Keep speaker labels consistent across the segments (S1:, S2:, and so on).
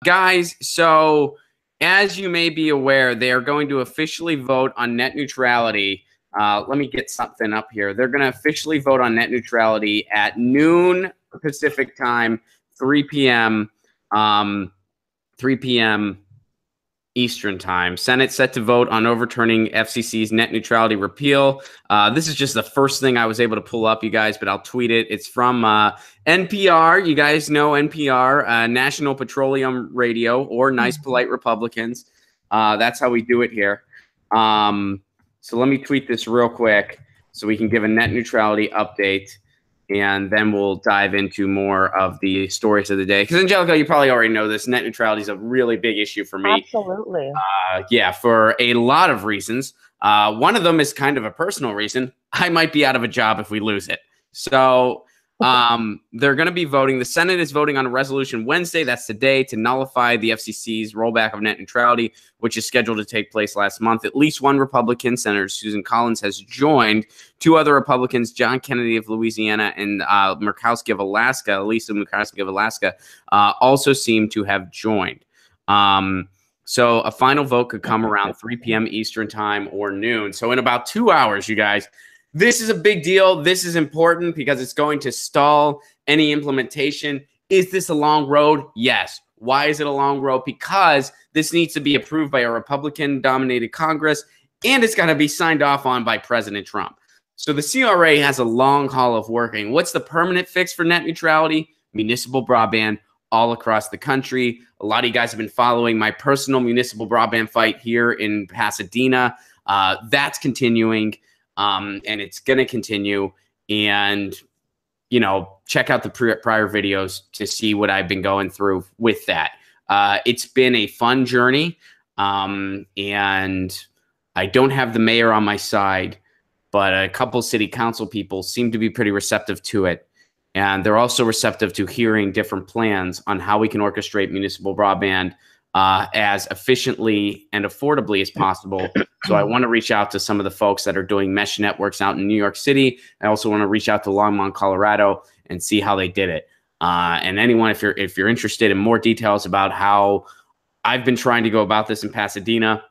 S1: Guys, so as you may be aware, they are going to officially vote on net neutrality. Let me get something up here. They're going to officially vote on net neutrality at noon Pacific time, 3 p.m. 3 p.m. Eastern time. Senate set to vote on overturning FCC's net neutrality repeal. This is just the first thing I was able to pull up, you guys, but I'll tweet it. It's from NPR. You guys know NPR, National Petroleum Radio, or Nice Polite Republicans. That's how we do it here. So let me tweet this real quick so we can give a net neutrality update, and then we'll dive into more of the stories of the day. Because, Angelica, you probably already know this. Net neutrality is a really big issue for me.
S2: Absolutely.
S1: Yeah, for a lot of reasons. One of them is kind of a personal reason. I might be out of a job if we lose it. So they're going to be voting. The Senate is voting on a resolution Wednesday, that's today, to nullify the FCC's rollback of net neutrality, which is scheduled to take place last month. At least one Republican, Senator Susan Collins, has joined. Two other Republicans, John Kennedy of Louisiana and Murkowski of Alaska, Lisa Murkowski of Alaska, also seem to have joined. So a final vote could come around 3 p.m. Eastern time or noon. So in about 2 hours, you guys. This is a big deal. This is important because it's going to stall any implementation. Is this a long road? Yes. Why is it a long road? Because this needs to be approved by a Republican-dominated Congress, and it's got to be signed off on by President Trump. So the CRA has a long haul of working. What's the permanent fix for net neutrality? Municipal broadband all across the country. A lot of you guys have been following my personal municipal broadband fight here in Pasadena. That's continuing. And it's going to continue. And, you know, check out the prior videos to see what I've been going through with that. It's been a fun journey. And I don't have the mayor on my side, but a couple city council people seem to be pretty receptive to it. And they're also receptive to hearing different plans on how we can orchestrate municipal broadband as efficiently and affordably as possible. So I want to reach out to some of the folks that are doing mesh networks out in New York City. I also want to reach out to Longmont, Colorado, and see how they did it. And anyone, if you're interested in more details about how I've been trying to go about this in Pasadena,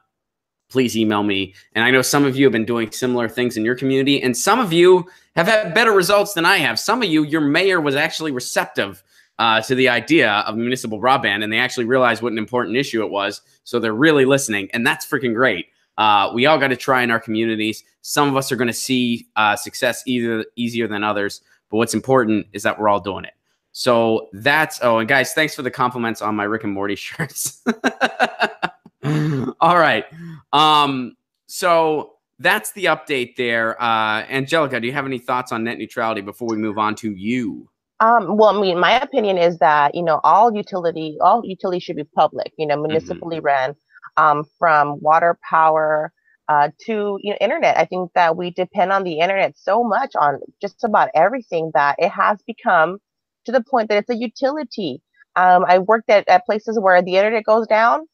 S1: please email me. And I know some of you have been doing similar things in your community, and some of you have had better results than I have. Some of you, your mayor was actually receptive to the idea of municipal broadband, and they actually realized what an important issue it was. So they're really listening, and that's freaking great. We all got to try in our communities. Some of us are going to see success easier than others, but what's important is that we're all doing it. So that's, oh, and guys, thanks for the compliments on my Rick and Morty shirts. All right. So that's the update there. Angelica, do you have any thoughts on net neutrality before we move on to you?
S2: Well, I mean, my opinion is that, you know, all utilities should be public, you know, municipally ran, from water, power, to, you know, internet. I think that we depend on the internet so much on just about everything that it has become to the point that it's a utility. I worked at places where the internet goes down,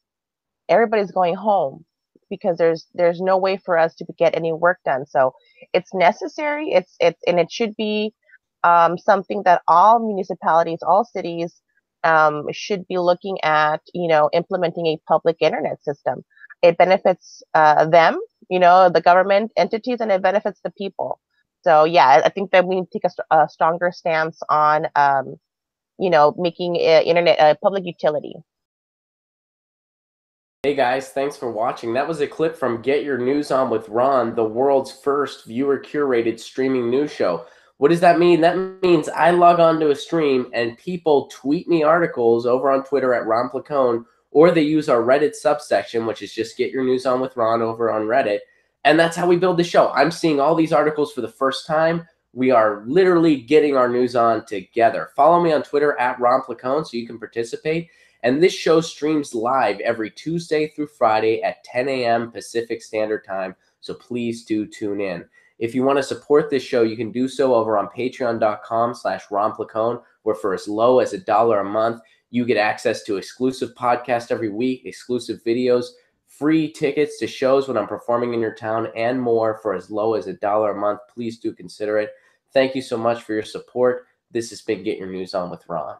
S2: everybody's going home because there's no way for us to get any work done. So it's necessary. And it should be something that all municipalities, all cities should be looking at, you know, implementing a public internet system. It benefits them, you know, the government entities, and it benefits the people. So yeah, I think that we need to take a stronger stance on, you know, making internet a public utility.
S3: Hey guys, thanks for watching. That was a clip from Get Your News On with Ron, the world's first viewer-curated streaming news show. What does that mean? That means I log on to a stream and people tweet me articles over on Twitter at Ron Placone, or they use our Reddit subsection, which is just Get Your News On with Ron over on Reddit. And that's how we build the show. I'm seeing all these articles for the first time. We are literally getting our news on together. Follow me on Twitter at Ron Placone so you can participate. And this show streams live every Tuesday through Friday at 10 a.m. Pacific Standard Time. So please do tune in. If you want to support this show, you can do so over on patreon.com/Ron Placone, where for as low as $1 a month, you get access to exclusive podcasts every week, exclusive videos, free tickets to shows when I'm performing in your town, and more for as low as $1 a month. Please do consider it. Thank you so much for your support. This has been Get Your News On with Ron.